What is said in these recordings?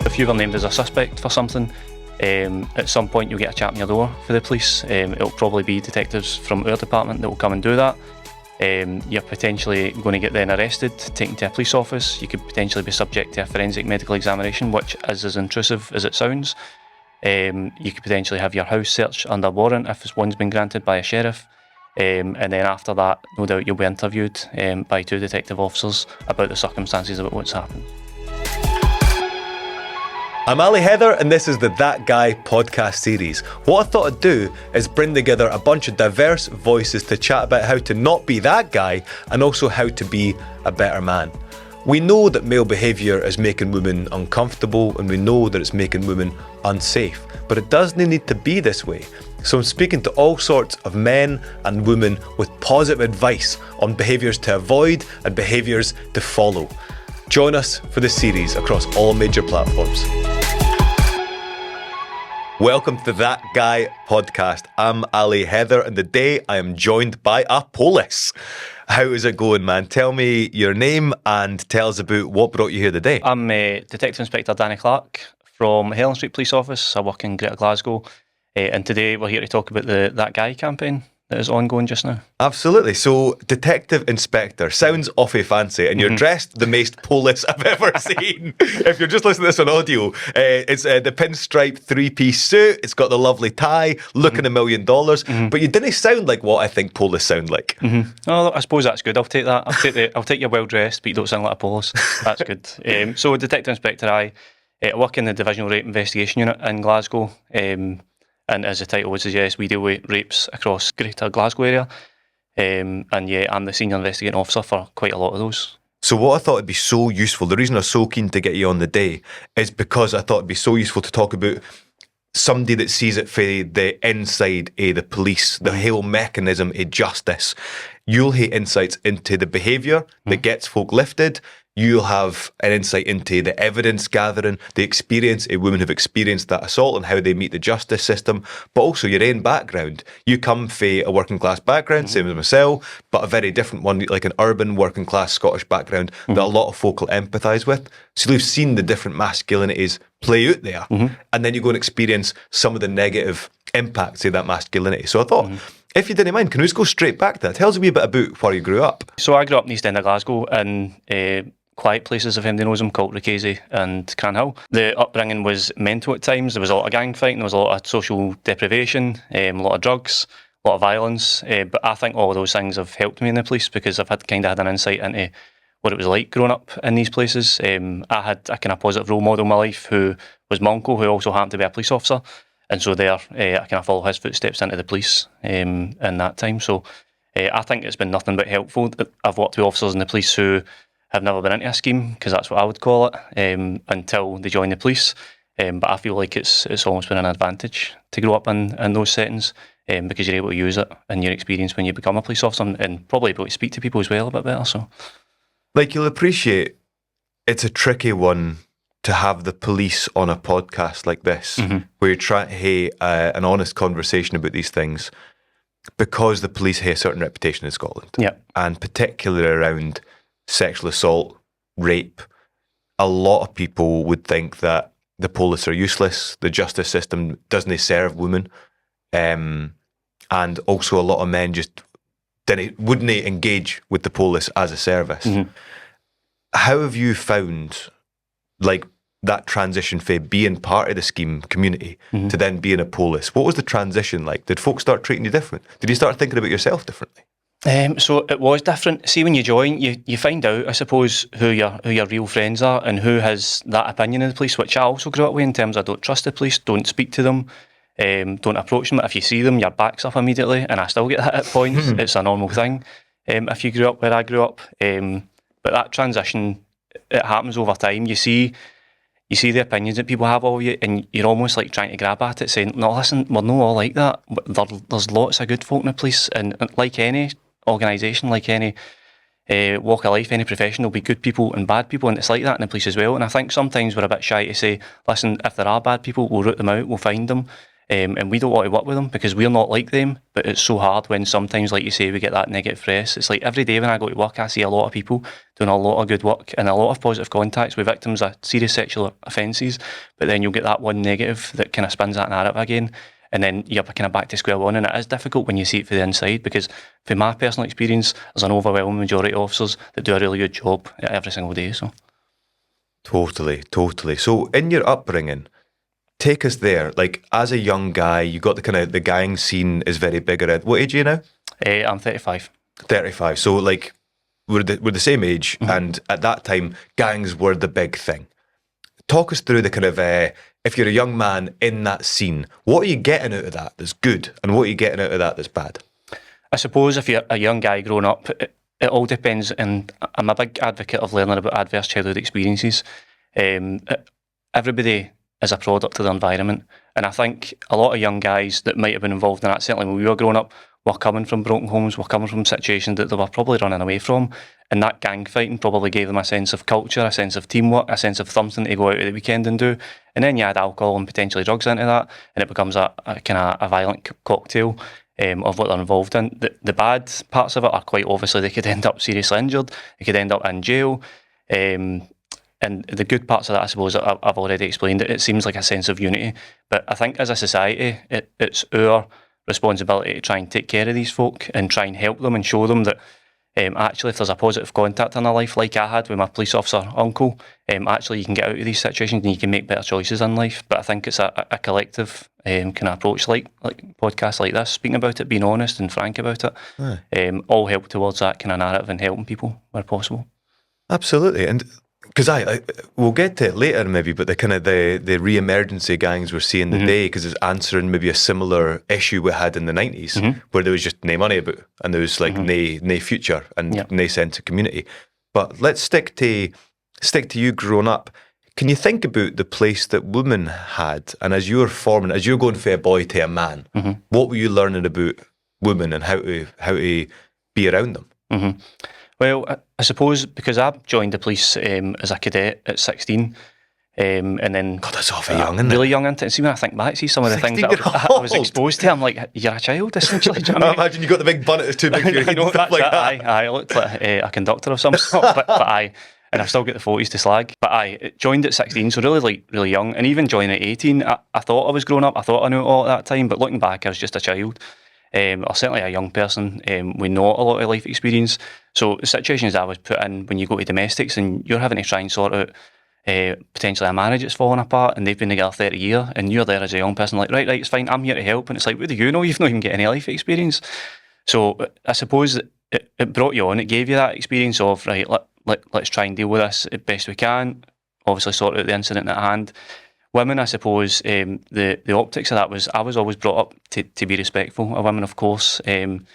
If you were named as a suspect for something, at some point you'll get a chat on your door for the police. It'll probably be detectives from our department that will come and do that. You're potentially going to get then arrested, taken to a police office. You could potentially be subject to a forensic medical examination, which is as intrusive as it sounds. You could potentially have your house searched under warrant if one's been granted by a sheriff. And then after that, no doubt you'll be interviewed by 2 detective officers about the circumstances of what's happened. I'm Ali Heather, and this is the That Guy podcast series. What I thought I'd do is bring together a bunch of diverse voices to chat about how to not be that guy and also how to be a better man. We know that male behaviour is making women uncomfortable, and we know that it's making women unsafe, but it doesn't need to be this way. So I'm speaking to all sorts of men and women with positive advice on behaviours to avoid and behaviours to follow. Join us for the series across all major platforms. Welcome to That Guy podcast. I'm Ali Heather, and today I am joined by a police. How is it going, man? Tell me your name and tell us about what brought you here today. I'm Detective Inspector Danny Clark from Helen Street Police Office. I work in Greater Glasgow, and today we're here to talk about the That Guy campaign that is ongoing just now. Absolutely. So, Detective Inspector sounds awfully fancy, and you're dressed the most police I've ever seen. If you're just listening to this on audio, it's the pinstripe 3-piece suit. It's got the lovely tie, looking $1 million. But you didn't sound like what I think police sound like. Oh, I suppose that's good. I'll take that. I'll take you well dressed, but you don't sound like a police. That's good. So, Detective Inspector, I work in the Divisional Rape Investigation Unit in Glasgow. And as the title would suggest, we deal with rapes across Greater Glasgow area. And yeah, I'm the Senior Investigating Officer for quite a lot of those. So what I thought would be so useful, the reason I was so keen to get you on the day is because I thought it'd be so useful to talk about somebody that sees it for the inside of the police, the whole mechanism of justice. You'll have insights into the behaviour that gets folk lifted. You'll have an insight into the evidence gathering, the experience of women who've experienced that assault and how they meet the justice system, but also your own background. You come from a working class background, same as myself, but a very different one, like an urban working class Scottish background that a lot of folk will empathise with. So you've seen the different masculinities play out there, and then you go and experience some of the negative impacts of that masculinity. So I thought, if you didn't mind, can we just go straight back to that? Tell us a wee bit about where you grew up. So I grew up in the East End of Glasgow in quiet places, if anybody knows them, called Ricasey and Cranhill. The upbringing was mental at times. There was a lot of gang fighting, there was a lot of social deprivation, a lot of drugs, a lot of violence. But I think all of those things have helped me in the police because I've had an insight into what it was like growing up in these places. I had a kind of positive role model in my life who was my uncle, who also happened to be a police officer. And so there, I kind of follow his footsteps into the police in that time. So I think it's been nothing but helpful. I've worked with officers in the police who have never been into a scheme, because that's what I would call it, until they join the police. But I feel like it's almost been an advantage to grow up in those settings, because you're able to use it in your experience when you become a police officer, and probably able to speak to people as well a bit better. So, like, you'll appreciate it's a tricky one to have the police on a podcast like this, where you're trying to have an honest conversation about these things, because the police have a certain reputation in Scotland, and particularly around sexual assault, rape. A lot of people would think that the police are useless, the justice system doesn't serve women, and also a lot of men just wouldn't engage with the police as a service. How have you found, like, that transition from being part of the scheme community to then being a police? What was the transition like? Did folks start treating you different? Did you start thinking about yourself differently? So it was different. See, when you join, you find out, I suppose, who your real friends are and who has that opinion of the police, which I also grew up with, in terms of I don't trust the police, don't speak to them, don't approach them. If you see them, your back's up immediately, and I still get hit at points. It's a normal thing if you grew up where I grew up. But that transition, it happens over time. You see the opinions that people have of you, and you're almost like trying to grab at it, saying, no, listen, we're not all like that. There's lots of good folk in the police, and like any organisation, like any walk of life, any profession, there'll be good people and bad people, and it's like that in the police as well. And I think sometimes we're a bit shy to say, listen, if there are bad people, we'll root them out, we'll find them. and we don't want to work with them because we're not like them. But it's so hard when sometimes, like you say, we get that negative press. It's like every day when I go to work, I see a lot of people doing a lot of good work and a lot of positive contacts with victims of serious sexual offences. But then you'll get that one negative that kind of spins that narrative again. And then you're kind of back to square one. And it is difficult when you see it from the inside because, from my personal experience, there's an overwhelming majority of officers that do a really good job every single day. So, Totally. So, in your upbringing, take us there. Like, as a young guy, you got the gang scene is very big around. What age are you now? I'm 35. 35. So, like, we're the same age, and at that time, gangs were the big thing. Talk us through the kind of, if you're a young man in that scene, what are you getting out of that that's good, and what are you getting out of that that's bad? I suppose if you're a young guy growing up, it all depends, and I'm a big advocate of learning about adverse childhood experiences. Everybody is a product of the environment, and I think a lot of young guys that might have been involved in that, certainly when we were growing up, were coming from broken homes, were coming from situations that they were probably running away from, and that gang fighting probably gave them a sense of culture, a sense of teamwork, a sense of something to go out at the weekend and do. And then you add alcohol and potentially drugs into that, and it becomes a kind of a violent cocktail of what they're involved in. The bad parts of it are quite obviously they could end up seriously injured, they could end up in jail. And the good parts of that, I suppose, I've already explained. It seems like a sense of unity. But I think as a society, it's our responsibility to try and take care of these folk and try and help them and show them that actually if there's a positive contact in their life, like I had with my police officer uncle, actually you can get out of these situations and you can make better choices in life. But I think it's a collective kind of approach, like podcasts like this, speaking about it, being honest and frank about it, all help towards that kind of narrative and helping people where possible. Absolutely. And because we'll get to it later maybe, but the kind of the re-emergency gangs we're seeing today, because it's answering maybe a similar issue we had in the 90s where there was just no money about and there was like no future and no sense of community. But let's stick to you growing up. Can you think about the place that women had, and as you're going from a boy to a man, what were you learning about women and how to be around them? Well, I suppose because I joined the police as a cadet at 16, and then... God, that's awful young, isn't it? Really young, isn't it? And see, when I think back, see some of the things that I was exposed to, I'm like, you're a child, essentially. Do you know what I mean? Imagine you got the big bun, it's too big for your head and stuff like that. I looked like a conductor of some sort, but and I've still got the 40s to slag. But I joined at 16, so really young. And even joining at 18, I thought I was grown up. I thought I knew it all at that time, but looking back, I was just a child. Or certainly a young person with not a lot of life experience. So the situations I was put in when you go to domestics and you're having to try and sort out potentially a marriage that's falling apart and they've been together 30 years and you're there as a young person like, right, it's fine, I'm here to help. And it's like, what do you know? You've not even got any life experience. So I suppose it brought you on. It gave you that experience of, right, let's try and deal with this as best we can. Obviously sort out the incident at hand. Women, I suppose, the optics of that was I was always brought up to be respectful of women, of course. And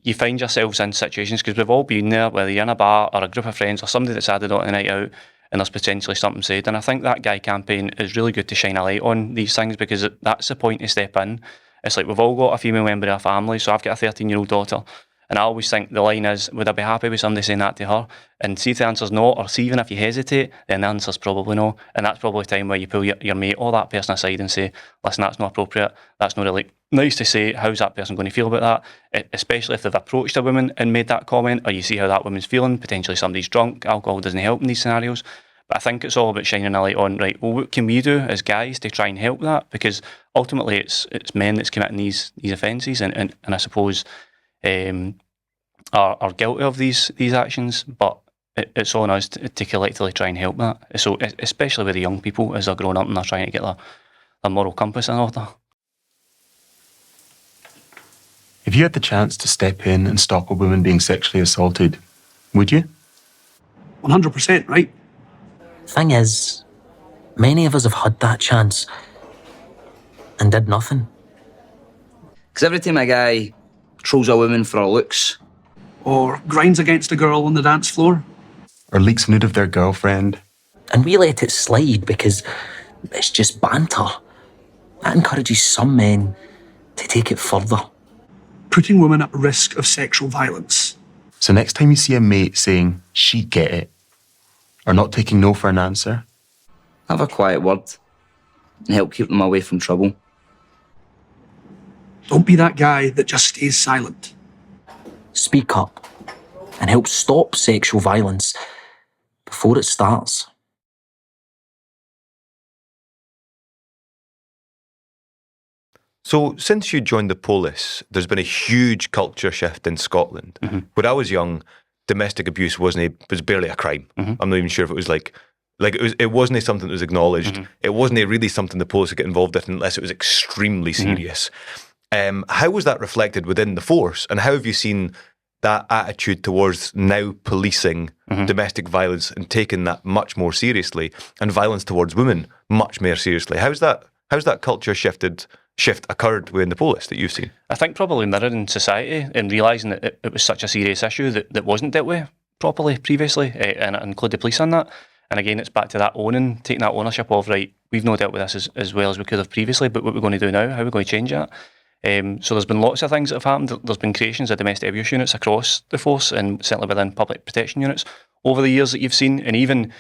you find yourselves in situations, because we've all been there, whether you're in a bar or a group of friends or somebody that's added on a night out and there's potentially something said. And I think that guy campaign is really good to shine a light on these things, because that's the point to step in. It's like we've all got a female member of our family. So I've got a 13-year-old daughter. And I always think the line is, would I be happy with somebody saying that to her? And see if the answer's no, or see even if you hesitate, then the answer's probably no. And that's probably a time where you pull your mate or that person aside and say, listen, that's not appropriate. That's not really nice to say. How's that person going to feel about that? Especially if they've approached a woman and made that comment, or you see how that woman's feeling. Potentially somebody's drunk. Alcohol doesn't help in these scenarios. But I think it's all about shining a light on, right, well, what can we do as guys to try and help that? Because ultimately it's men that's committing these offences and I suppose are guilty of these actions, but it's on us to collectively try and help that. So especially with the young people as they're growing up and they're trying to get their moral compass in order. If you had the chance to step in and stop a woman being sexually assaulted, would you? 100%, right? Thing is, many of us have had that chance and did nothing. Because every time a guy trolls a woman for her looks, Or grinds against a girl on the dance floor, Or leaks nude of their girlfriend, And we let it slide because it's just banter, that encourages some men to take it further. putting women at risk of sexual violence. So next time you see a mate saying, she get it, or not taking no for an answer, have a quiet word and help keep them away from trouble. Don't be that guy that just stays silent. Speak up and help stop sexual violence before it starts. So, since you joined the police, there's been a huge culture shift in Scotland. When I was young, domestic abuse was barely a crime. I'm not even sure if it was like it wasn't something that was acknowledged. It wasn't really something the police would get involved in unless it was extremely serious. How was that reflected within the force, and how have you seen that attitude towards now policing domestic violence and taking that much more seriously, and violence towards women much more seriously? How's that culture shift occurred within the police that you've seen? I think probably mirroring society and realising that it was such a serious issue that wasn't dealt with properly previously, and include the police on that. And again, it's back to that taking that ownership of, right, we've not dealt with this as well as we could have previously, but what we're going to do now, how are we going to change that? So there's been lots of things that have happened. There's been creations of domestic abuse units across the force, and certainly within public protection units over the years that you've seen. And even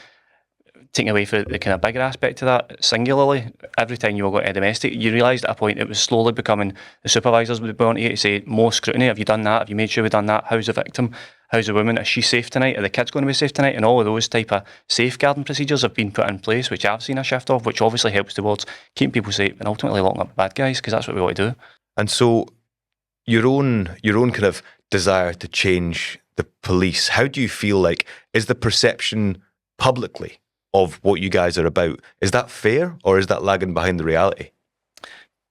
taking away from the kind of bigger aspect to that, singularly, every time you were going to domestic, you realised at a point it was slowly becoming the supervisors would be on to you to say, more scrutiny, have you done that? Have you made sure we've done that? How's the victim? How's the woman? Is she safe tonight? Are the kids going to be safe tonight? And all of those type of safeguarding procedures have been put in place, which I've seen a shift of, which obviously helps towards keeping people safe and ultimately locking up the bad guys, because that's what we want to do. And so, your own kind of desire to change the police, how do you feel like is the perception publicly of what you guys are about? Is that fair, or is that lagging behind the reality?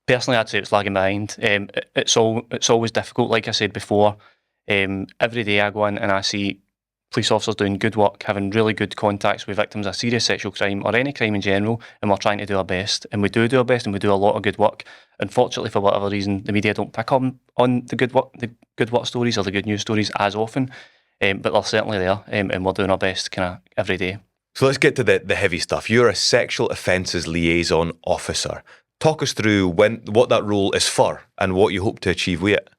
Personally, I'd say it's lagging behind. It's always difficult. Like I said before, every day I go in and I see police officers doing good work, having really good contacts with victims of serious sexual crime or any crime in general, and we're trying to do our best. And we do our best, and we do a lot of good work. Unfortunately, for whatever reason, the media don't pick up on the good work stories or the good news stories as often. But they're certainly there, and we're doing our best kind of every day. So let's get to the heavy stuff. You're a sexual offences liaison officer. Talk us through what that role is for and what you hope to achieve with it.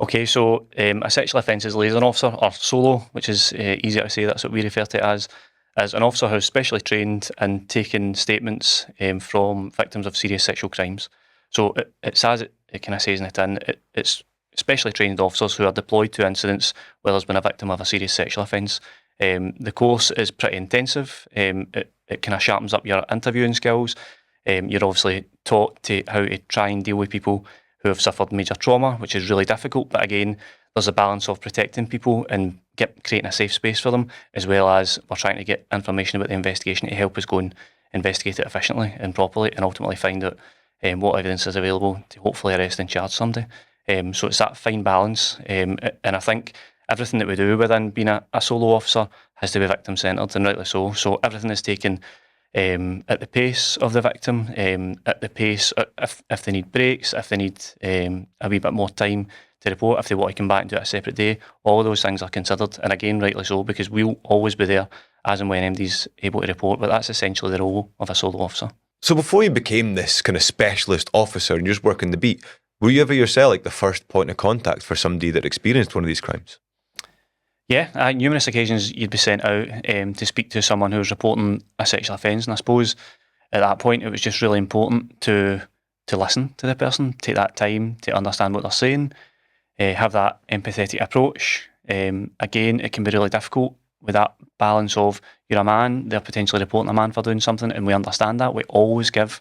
Okay, so a sexual offences liaison officer, or SOLO, which is easier to say, that's what we refer to it as an officer who's specially trained in taking statements from victims of serious sexual crimes. So it says it kind of says in it in, it's specially trained officers who are deployed to incidents where there's been a victim of a serious sexual offence. The course is pretty intensive. It kind of sharpens up your interviewing skills. You're obviously taught to how to try and deal with people who have suffered major trauma, which is really difficult. But again, there's a balance of protecting people and creating a safe space for them, as well as we're trying to get information about the investigation to help us go and investigate it efficiently and properly, and ultimately find out what evidence is available to hopefully arrest and charge somebody. So it's that fine balance. And I think everything that we do within being a solo officer has to be victim-centred, and rightly so. So everything is taken at the pace of the victim, at the pace if they need breaks, if they need a wee bit more time to report, if they want to come back and do it a separate day. All of those things are considered, and again, rightly so, because we'll always be there as and when MD's able to report, but that's essentially the role of a solo officer. So before you became this kind of specialist officer and you're just working the beat, were you ever yourself like the first point of contact for somebody that experienced one of these crimes? Yeah, numerous occasions you'd be sent out to speak to someone who was reporting a sexual offence, and I suppose at that point it was just really important to listen to the person, take that time to understand what they're saying, have that empathetic approach. Again, it can be really difficult with that balance of you're a man, they're potentially reporting a man for doing something, and we understand that. We always give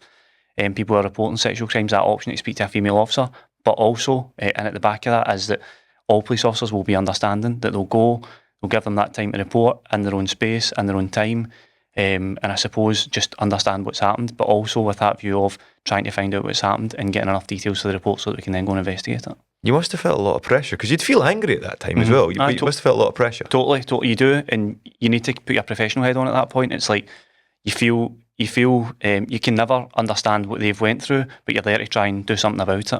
people who are reporting sexual crimes that option to speak to a female officer, but also, and at the back of that is that all police officers will be understanding, that they'll give them that time to report in their own space, in their own time, and I suppose just understand what's happened, but also with that view of trying to find out what's happened and getting enough details for the report so that we can then go and investigate it. You must have felt a lot of pressure, because you'd feel angry at that time as well. You must have felt a lot of pressure. Totally, you do, and you need to put your professional head on at that point. It's like you feel you can never understand what they've went through, but you're there to try and do something about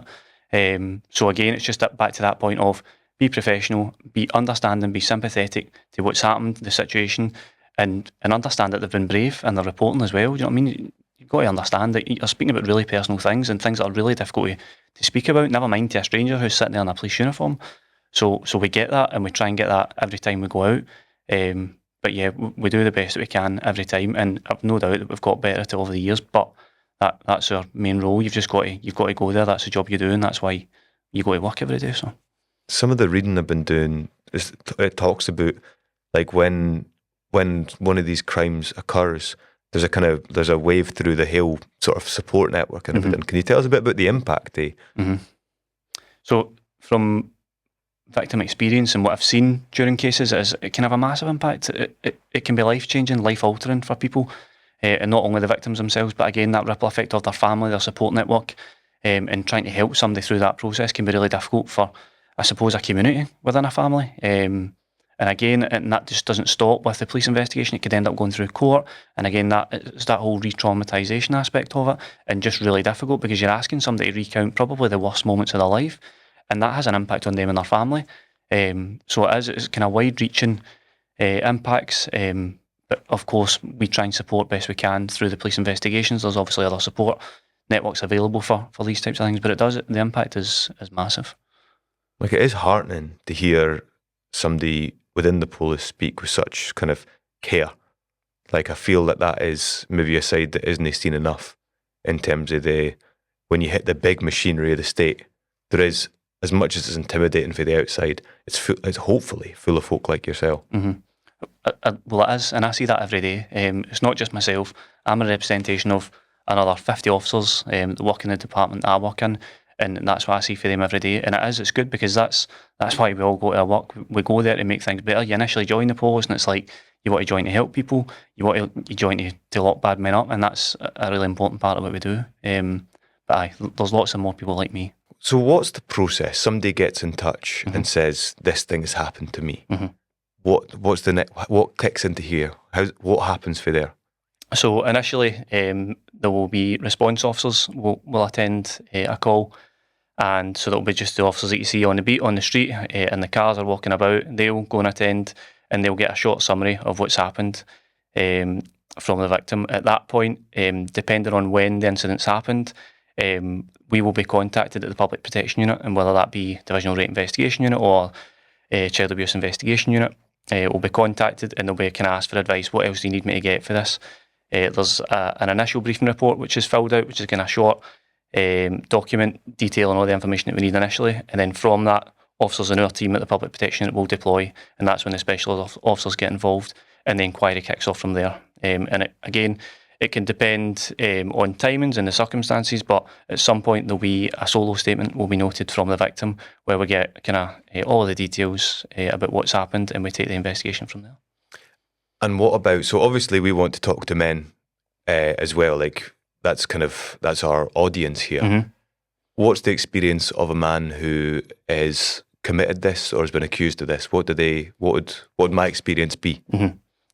it. So again, it's just back to that point of be professional, be understanding, be sympathetic to what's happened, the situation, and understand that they've been brave and they're reporting as well. Do you know what I mean? You've got to understand that you're speaking about really personal things and things that are really difficult to speak about, never mind to a stranger who's sitting there in a police uniform. So we get that, and we try and get that every time we go out. But yeah, we do the best that we can every time, and I've no doubt that we've got better at it over the years, but that's our main role. You've got to go there. That's the job you do, and that's why you go to work every day. So some of the reading I've been doing it talks about like when one of these crimes occurs, there's a wave through the whole sort of support network and everything. Can you tell us a bit about the impact? So from victim experience and what I've seen during cases is it can have a massive impact. It can be life-changing, life-altering for people, and not only the victims themselves, but again, that ripple effect of their family, their support network, and trying to help somebody through that process can be really difficult for, I suppose, a community within a family. And again, and that just doesn't stop with the police investigation. It could end up going through court. And again, it's that whole re-traumatisation aspect of it, and just really difficult because you're asking somebody to recount probably the worst moments of their life, and that has an impact on them and their family. So it's kind of wide-reaching impacts. But of course, we try and support best we can through the police investigations. There's obviously other support networks available for these types of things, but the impact is massive. Like, it is heartening to hear somebody within the police speak with such kind of care. Like, I feel that is maybe a side that isn't seen enough in terms of when you hit the big machinery of the state, there is, as much as it's intimidating for the outside, it's hopefully full of folk like yourself. Well, it is, and I see that every day. It's not just myself. I'm a representation of another 50 officers that work in the department I work in, and that's what I see for them every day. And it's good because that's why we all go to our work. We go there to make things better. You initially join the police, and it's like you want to join to help people. You join to lock bad men up, and that's a really important part of what we do. But there's lots of more people like me. So what's the process? Somebody gets in touch and says, "This thing has happened to me." What's the next? What kicks into here? What happens for there? So initially, there will be response officers will attend a call, and so that'll be just the officers that you see on the beat on the street, and the cars are walking about. They'll go and attend, and they'll get a short summary of what's happened from the victim. At that point, depending on when the incident's happened, we will be contacted at the Public Protection Unit, and whether that be Divisional Rate Investigation Unit or Child Abuse Investigation Unit, will be contacted, and they'll be can ask for advice. What else do you need me to get for this? There's an initial briefing report which is filled out, which is kind of short document detailing all the information that we need initially, and then from that, officers in our team at the Public Protection Unit will deploy, and that's when the specialist officers get involved, and the inquiry kicks off from there. And it can depend on timings and the circumstances, but at some point there'll be a solo statement will be noted from the victim where we get kind of all of the details about what's happened, and we take the investigation from there. And what about, so obviously we want to talk to men as well, like that's our audience here. What's the experience of a man who is committed this or has been accused of this? What would my experience be?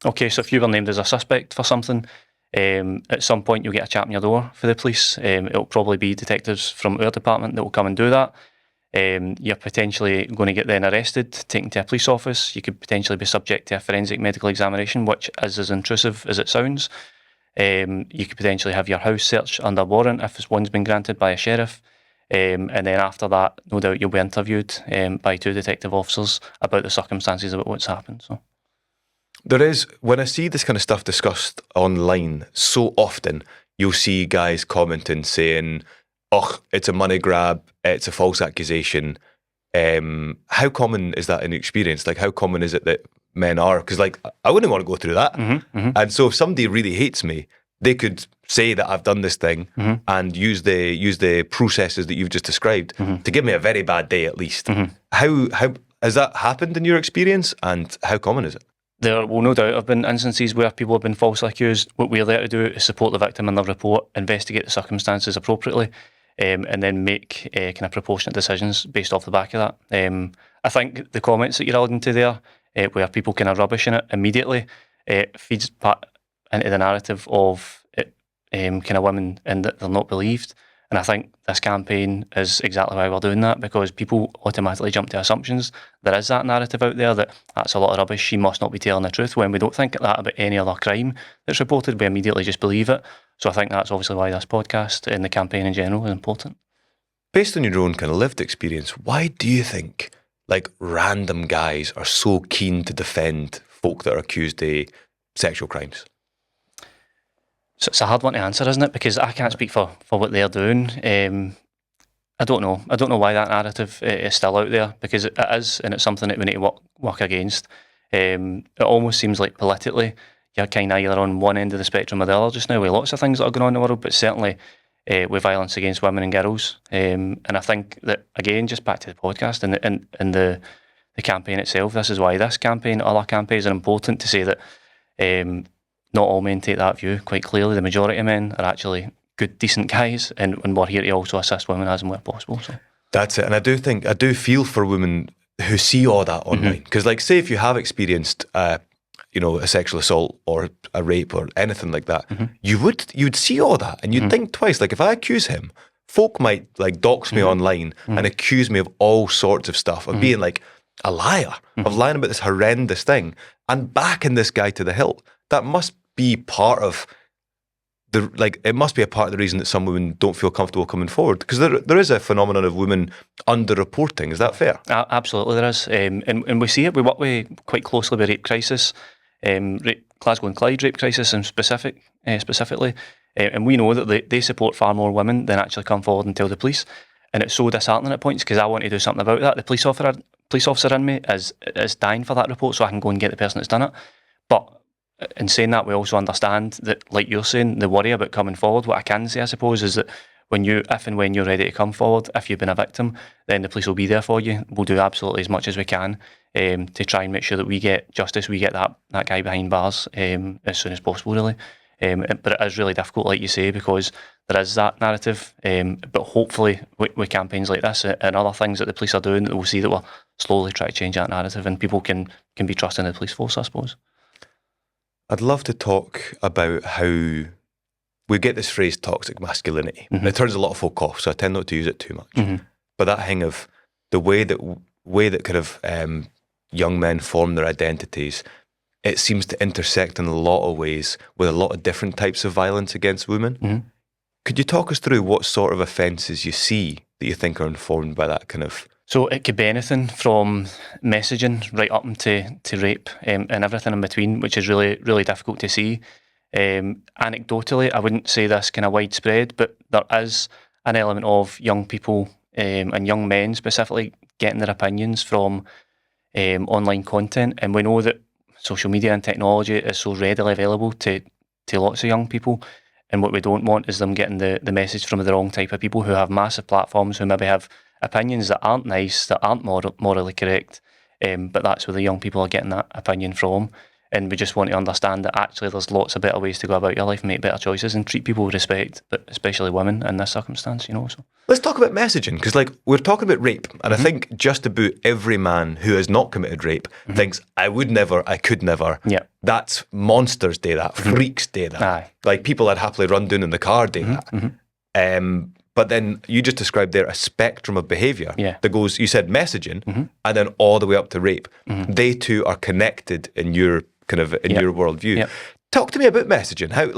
Okay, so if you were named as a suspect for something, at some point you'll get a chat on your door for the police. It'll probably be detectives from our department that will come and do that. You're potentially going to get then arrested, taken to a police office. You could potentially be subject to a forensic medical examination, which is as intrusive as it sounds. You could potentially have your house searched under warrant if one's been granted by a sheriff. And then after that, no doubt you'll be interviewed by 2 detective officers about the circumstances about what's happened. So there is, when I see this kind of stuff discussed online, so often you'll see guys commenting saying, "Oh, it's a money grab, it's a false accusation." How common is that in your experience? Like, how common is it that men are? Because, like, I wouldn't want to go through that. And so if somebody really hates me, they could say that I've done this thing and use the processes that you've just described to give me a very bad day at least. How has that happened in your experience, and how common is it? there will no doubt have been instances where people have been falsely accused. What we're there to do is support the victim in their report, investigate the circumstances appropriately, and then make kind of proportionate decisions based off the back of that. I think the comments that you're alluding to there, where people kind of rubbish in it immediately, feeds part into the narrative of it, kind of women and that they're not believed. And I think this campaign is exactly why we're doing that, because people automatically jump to assumptions. There is that narrative out there that that's a lot of rubbish, she must not be telling the truth. When we don't think that about any other crime that's reported, we immediately just believe it. So I think that's obviously why this podcast and the campaign in general is important. Based on your own kind of lived experience, why do you think like random guys are so keen to defend folk that are accused of sexual crimes? So it's a hard one to answer, isn't it? Because I can't speak for what they're doing. I don't know. I don't know why that narrative is still out there, because it is, and it's something that we need to work against. It almost seems like politically you're kind of either on one end of the spectrum or the other just now, with lots of things that are going on in the world, but certainly with violence against women and girls. And I think that, again, just back to the podcast and the campaign itself, this is why this campaign, other campaigns are important, to say that not all men take that view. Quite clearly, the majority of men are actually good, decent guys, and we're here to also assist women as and where possible. So That's it. And I do feel for women who see all that online. Because, like, say if you have experienced, a sexual assault or a rape or anything like that, you'd see all that and you'd think twice. Like, if I accuse him, folk might like dox me online and accuse me of all sorts of stuff, of being like a liar, of lying about this horrendous thing and backing this guy to the hilt. That must be part of it must be a part of the reason that some women don't feel comfortable coming forward, because there is a phenomenon of women underreporting. Is that fair? Absolutely, there is, and we see it. We work quite closely with Rape Crisis, Glasgow and Clyde Rape Crisis, and specifically, and we know that they support far more women than actually come forward and tell the police, and it's so disheartening at points, because I want to do something about that. The police officer in me is dying for that report, so I can go and get the person that's done it, but. In saying that, we also understand that, like you're saying, the worry about coming forward. What I can say, I suppose, is that if and when you're ready to come forward, if you've been a victim, then the police will be there for you. We'll do absolutely as much as we can to try and make sure that we get justice, we get that guy behind bars as soon as possible, really. But it is really difficult, like you say, because there is that narrative. But hopefully, with campaigns like this and other things that the police are doing, we'll see that we'll slowly try to change that narrative, and people can be trusting the police force, I suppose. I'd love to talk about how we get this phrase toxic masculinity. It turns a lot of folk off, so I tend not to use it too much. But that thing of the way that kind of young men form their identities, it seems to intersect in a lot of ways with a lot of different types of violence against women. Could you talk us through what sort of offences you see that you think are informed by that kind of... So it could be anything from messaging right up to rape and everything in between, which is really, really difficult to see. Anecdotally, I wouldn't say this kind of widespread, but there is an element of young people and young men specifically getting their opinions from online content. And we know that social media and technology is so readily available to lots of young people. And what we don't want is them getting the message from the wrong type of people who have massive platforms, who maybe have opinions that aren't nice, that aren't morally correct, but that's where the young people are getting that opinion from. And we just want to understand that actually there's lots of better ways to go about your life and make better choices and treat people with respect, but especially women in this circumstance, So Let's talk about messaging, because we're talking about rape, and I think just about every man who has not committed rape thinks, I would never, I could never. Yeah. That's monsters do that, freaks do that. Aye. Like people I'd happily run down in the car do that. But then you just described there a spectrum of behaviour that goes, you said messaging, and then all the way up to rape. They two are connected in your your worldview. Yep. Talk to me about messaging. How,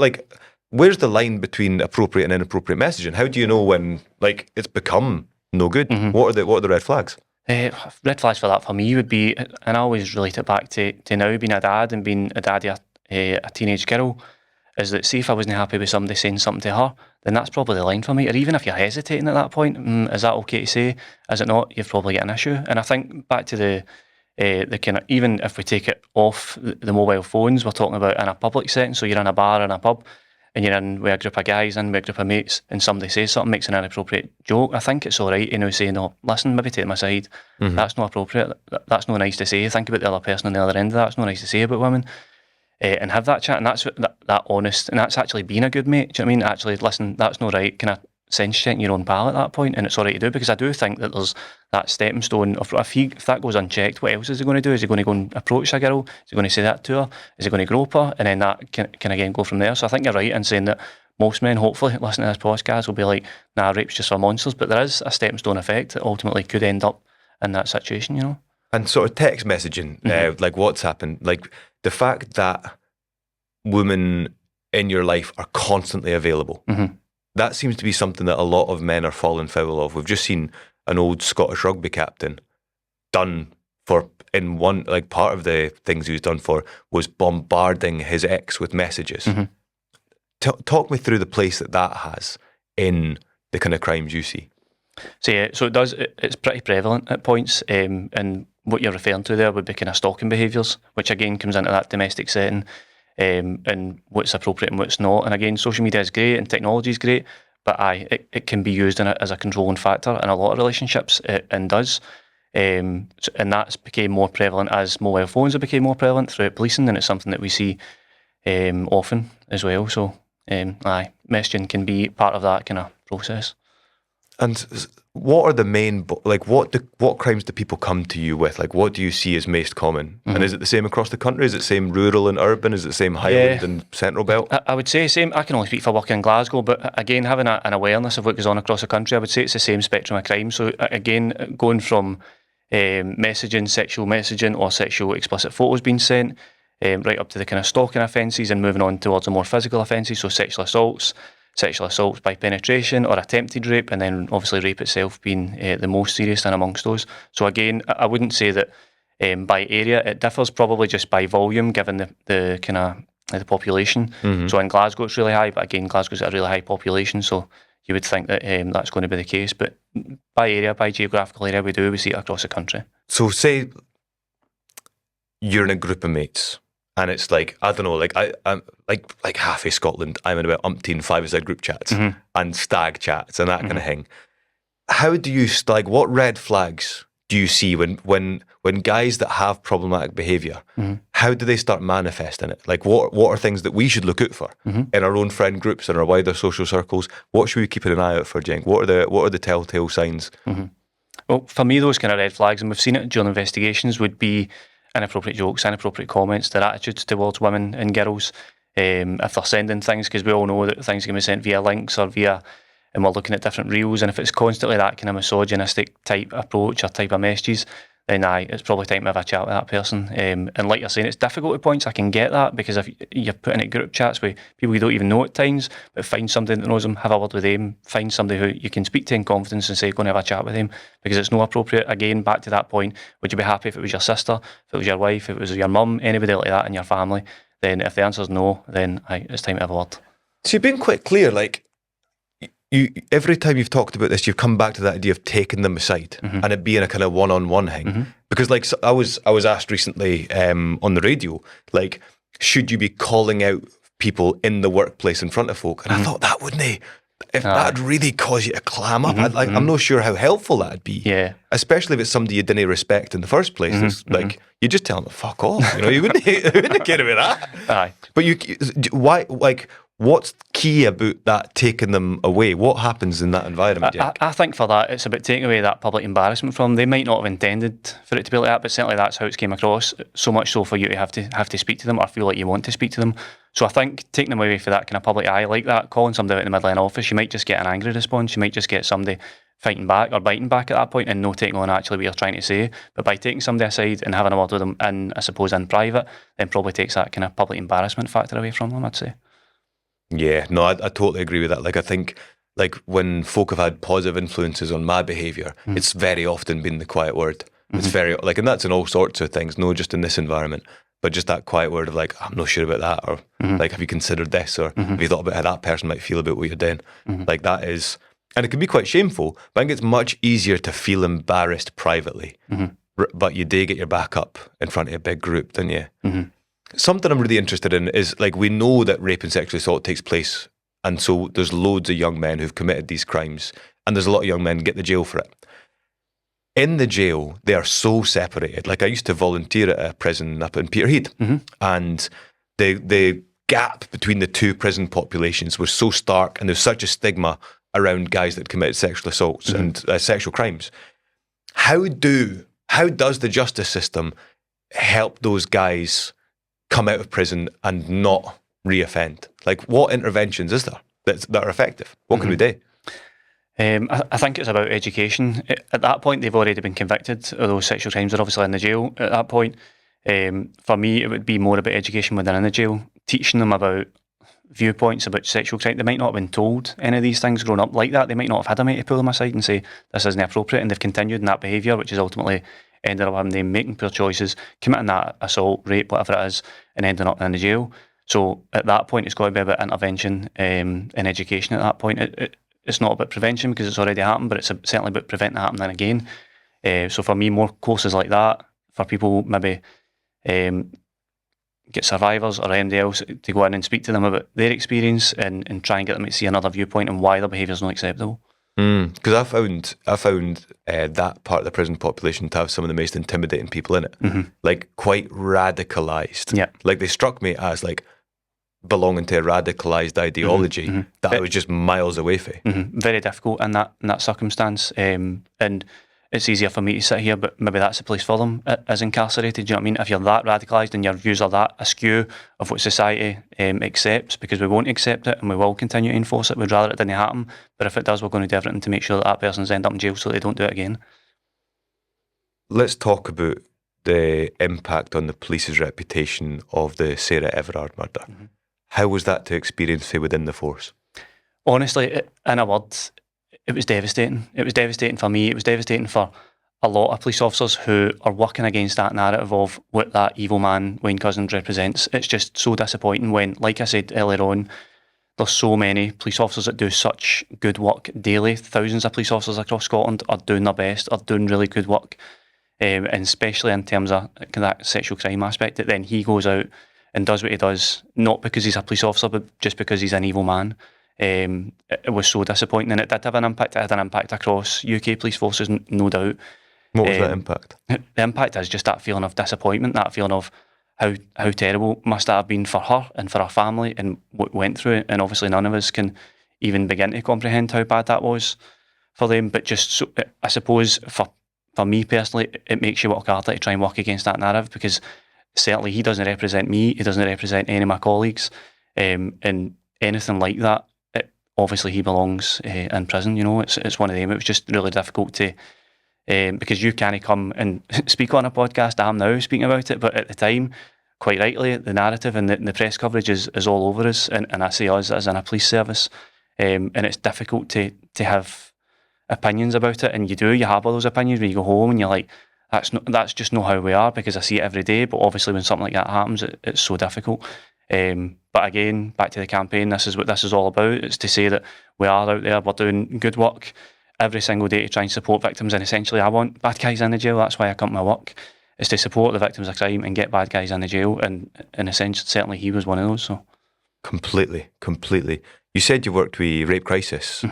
where's the line between appropriate and inappropriate messaging? How do you know when it's become no good? What are the red flags? Red flags for that for me would be, and I always relate it back to now being a dad and being a daddy of a teenage girl, is that, see, if I wasn't happy with somebody saying something to her, then that's probably the line for me. Or even if you're hesitating at that point, is that okay to say? Is it not? You've probably got an issue. And I think back to the kind of, even if we take it off the mobile phones, we're talking about in a public setting. So you're in a bar, in a pub, and you're in with a group of guys, with a group of mates, and somebody says something, makes an inappropriate joke. I think it's all right, say, no, listen, maybe take my side. That's not appropriate. That's not nice to say. Think about the other person on the other end of that. It's not nice to say about women. And have that chat, and that's that honest, and that's actually being a good mate. Do you know what I mean? Actually, listen, that's not right. Can I sense checking your own pal at that point? And it's all right to do, because I do think that there's that stepping stone. If that goes unchecked, what else is he going to do? Is he going to go and approach a girl? Is he going to say that to her? Is he going to grope her? And then that can again go from there. So I think you're right in saying that most men, hopefully, listening to this podcast will be like, nah, rape's just for monsters. But there is a stepping stone effect that ultimately could end up in that situation, And sort of text messaging, like WhatsApp, and like the fact that women in your life are constantly available. That seems to be something that a lot of men are falling foul of. We've just seen an old Scottish rugby captain done for, in one, like part of the things he was done for was bombarding his ex with messages. talk me through the place that has in the kind of crimes you see. So yeah, so it does. It's pretty prevalent at points, and what you're referring to there would be kind of stalking behaviours, which again comes into that domestic setting, and what's appropriate and what's not. And again, social media is great and technology is great, but it can be used as a controlling factor in a lot of relationships, and does. And that's became more prevalent as mobile phones have become more prevalent throughout policing, and it's something that we see often as well. So, messaging can be part of that kind of process. And what are the main, what crimes do people come to you with? Like, what do you see as most common? And is it the same across the country? Is it the same rural and urban? Is it the same Highland and Central Belt? I would say same. I can only speak for work in Glasgow, but again, having an awareness of what goes on across the country, I would say it's the same spectrum of crime. So again, going from messaging, sexual messaging, or sexual explicit photos being sent, right up to the kind of stalking offences, and moving on towards the more physical offences, so sexual assaults by penetration or attempted rape, and then obviously rape itself being the most serious and amongst those. So again, I wouldn't say that by area. It differs probably just by volume, given the kind of the population. So in Glasgow it's really high, but again, Glasgow's got a really high population, so you would think that that's going to be the case. But by area, by geographical area, we see it across the country. So say you're in a group of mates, and it's like, I don't know, like I'm like half of Scotland, I'm in about umpteen 5-a-side group chats and stag chats and that kind of thing. How do you, what red flags do you see when guys that have problematic behaviour, how do they start manifesting it? Like, what are things that we should look out for in our own friend groups and our wider social circles? What should we keep an eye out for, Jenk? What are the telltale signs? Well, for me, those kind of red flags, and we've seen it during investigations, would be inappropriate jokes, inappropriate comments, their attitudes towards women and girls. If they're sending things, because we all know that things can be sent via links or and we're looking at different reels, and if it's constantly that kind of misogynistic type approach or type of messages, then it's probably time to have a chat with that person. And like you're saying, it's difficult at points. I can get that, because if you're putting it group chats with people you don't even know at times, but find somebody that knows them, have a word with them, find somebody who you can speak to in confidence and say, go and have a chat with them, because it's not appropriate. Again, back to that point, would you be happy if it was your sister, if it was your wife, if it was your mum, anybody like that in your family? Then if the answer is no, then it's time to have a word. So you've been quite clear, like, you every time you've talked about this, you've come back to that idea of taking them aside and it being a kind of one-on-one thing. Because like, I was asked recently on the radio, like, should you be calling out people in the workplace in front of folk? And I thought that'd really cause you to clam up. I'm not sure how helpful that'd be. Yeah. Especially if it's somebody you didn't respect in the first place. It's like, you just tell them to fuck off. You wouldn't care about that. Aye. But why, like, what's key about that taking them away? What happens in that environment, Jack? I think for that, it's about taking away that public embarrassment from them. They might not have intended for it to be like that, but certainly that's how it came across. So much so for you to have to speak to them, or feel like you want to speak to them. So I think taking them away for that kind of public eye like that, calling somebody out in the middle of an office, you might just get an angry response. You might just get somebody fighting back or biting back at that point and no taking on actually what you're trying to say. But by taking somebody aside and having a word with them in private, then probably takes that kind of public embarrassment factor away from them, I'd say. Yeah, no, I totally agree with that. Like, I think, like, when folk have had positive influences on my behaviour, it's very often been the quiet word. It's very, like, and that's in all sorts of things, not just in this environment, but just that quiet word of like, I'm not sure about that, or like, have you considered this, or have you thought about how that person might feel about what you're doing? Like, that is, and it can be quite shameful, but I think it's much easier to feel embarrassed privately, but you do get your back up in front of a big group, don't you? Something I'm really interested in is, like, we know that rape and sexual assault takes place, and so there's loads of young men who've committed these crimes, and there's a lot of young men get the jail for it. In the jail, they are so separated. Like, I used to volunteer at a prison up in Peterhead, and the gap between the two prison populations was so stark, and there's such a stigma around guys that committed sexual assaults and sexual crimes. How does the justice system help those guys come out of prison and not reoffend? Like, what interventions is there that are effective? What can we do? I think it's about education. At that point, they've already been convicted of those sexual crimes. They're obviously in the jail at that point. For me, it would be more about education when they're in the jail, teaching them about viewpoints about sexual crime. They might not have been told any of these things growing up like that. They might not have had a mate to pull them aside and say, this isn't appropriate, and they've continued in that behaviour, which has ultimately ended up having them making poor choices, committing that assault, rape, whatever it is, and ending up in the jail. So at that point, it's got to be about intervention and education at that point. It's not about prevention because it's already happened, but it's certainly about preventing it happening again. So for me, more courses like that, for people maybe get survivors or anybody else to go in and speak to them about their experience and try and get them to see another viewpoint and why their behaviour is not acceptable. Because I found that part of the prison population to have some of the most intimidating people in it, like quite radicalised. Yeah. Like they struck me as like belonging to a radicalised ideology that I was just miles away from. Very difficult in that circumstance, and it's easier for me to sit here, but maybe that's the place for them as incarcerated. Do you know what I mean? If you're that radicalised and your views are that askew of what society accepts, because we won't accept it and we will continue to enforce it, we'd rather it didn't happen. But if it does, we're going to do everything to make sure that person's end up in jail so they don't do it again. Let's talk about the impact on the police's reputation of the Sarah Everard murder. How was that to experience, say, within the force? Honestly, in a word, it was devastating. It was devastating for me. It was devastating for a lot of police officers who are working against that narrative of what that evil man Wayne Couzens represents. It's just so disappointing when, like I said earlier on, there's so many police officers that do such good work daily. Thousands of police officers across Scotland are doing their best, are doing really good work, and especially in terms of that sexual crime aspect, that then he goes out and does what he does, not because he's a police officer, but just because he's an evil man. It was so disappointing, and it did have an impact. It had an impact across UK police forces, no doubt. What was that impact? The impact is just that feeling of disappointment, that feeling of how terrible must that have been for her and for her family and what went through it. And obviously none of us can even begin to comprehend how bad that was for them. But just, so, I suppose, for me personally, it makes you work harder to try and work against that narrative, because certainly he doesn't represent me, he doesn't represent any of my colleagues, and anything like that. Obviously he belongs in prison, you know, it's one of them. It was just really difficult to, because you can't come and speak on a podcast. I'm now speaking about it, but at the time, quite rightly, the narrative and the press coverage is all over us, and I say us as in a police service, and it's difficult to have opinions about it, and you have all those opinions when you go home and you're like, that's just not how we are, because I see it every day. But obviously when something like that happens, it's so difficult. But again, back to the campaign, this is what this is all about. It's to say that we are out there, we're doing good work every single day to try and support victims, and essentially I want bad guys in the jail. That's why I come to my work, is to support the victims of crime and get bad guys in the jail, and in a sense, certainly he was one of those. So Completely. You said you worked with Rape Crisis.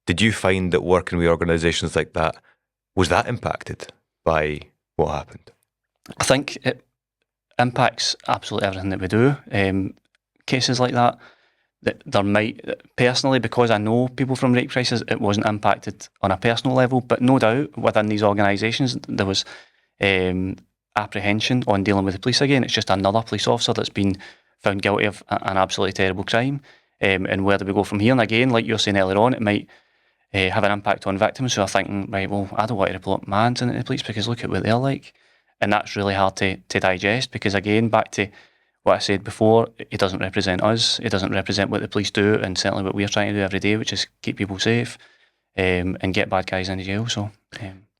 Did you find that working with organisations like that, was that impacted by what happened? I think it impacts absolutely everything that we do. Cases like that there might, personally, because I know people from Rape Crisis, it wasn't impacted on a personal level, but no doubt within these organisations there was apprehension on dealing with the police again. It's just another police officer that's been found guilty of an absolutely terrible crime. And where do we go from here? And again, like you were saying earlier on, it might have an impact on victims who are thinking, right, well, I don't want to report my hands into the police because look at what they're like. And that's really hard to digest, because again, back to what I said before, it doesn't represent us, it doesn't represent what the police do, and certainly what we're trying to do every day, which is keep people safe and get bad guys into jail. So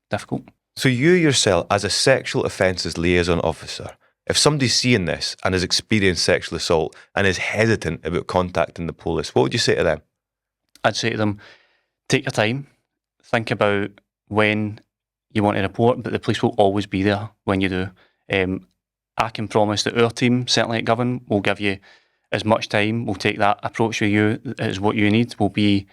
difficult. So you yourself, as a sexual offences liaison officer, if somebody's seeing this and has experienced sexual assault and is hesitant about contacting the police, what would you say to them? I'd say to them, take your time, think about when you want to report, but the police will always be there when you do. I can promise that our team, certainly at Govan, will give you as much time. We'll take that approach with you as what you need. We'll be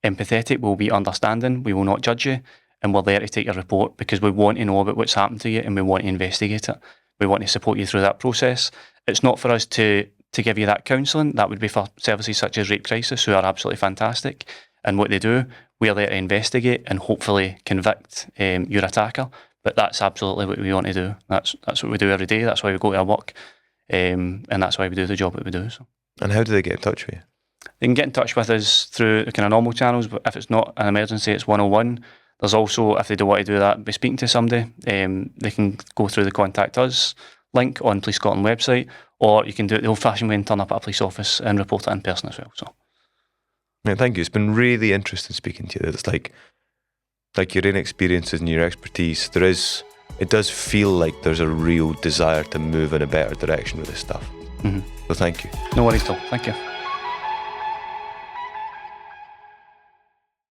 empathetic, we'll be understanding, we will not judge you, and we're there to take your report because we want to know about what's happened to you and we want to investigate it. We want to support you through that process. It's not for us to give you that counselling. That would be for services such as Rape Crisis, who are absolutely fantastic. And what they do, we're there to investigate and hopefully convict your attacker. But that's absolutely what we want to do. That's what we do every day. That's why we go to our work, and that's why we do the job that we do. So. And how do they get in touch with you? They can get in touch with us through the kind of normal channels, but if it's not an emergency, it's 101. There's also, if they don't want to do that, by speaking to somebody, they can go through the Contact Us link on Police Scotland website, or you can do it the old-fashioned way and turn up at a police office and report it in person as well. So. Yeah, thank you. It's been really interesting speaking to you. It's like your own experiences and your expertise. It does feel like there's a real desire to move in a better direction with this stuff. Mm-hmm. So thank you. No worries at all. Thank you.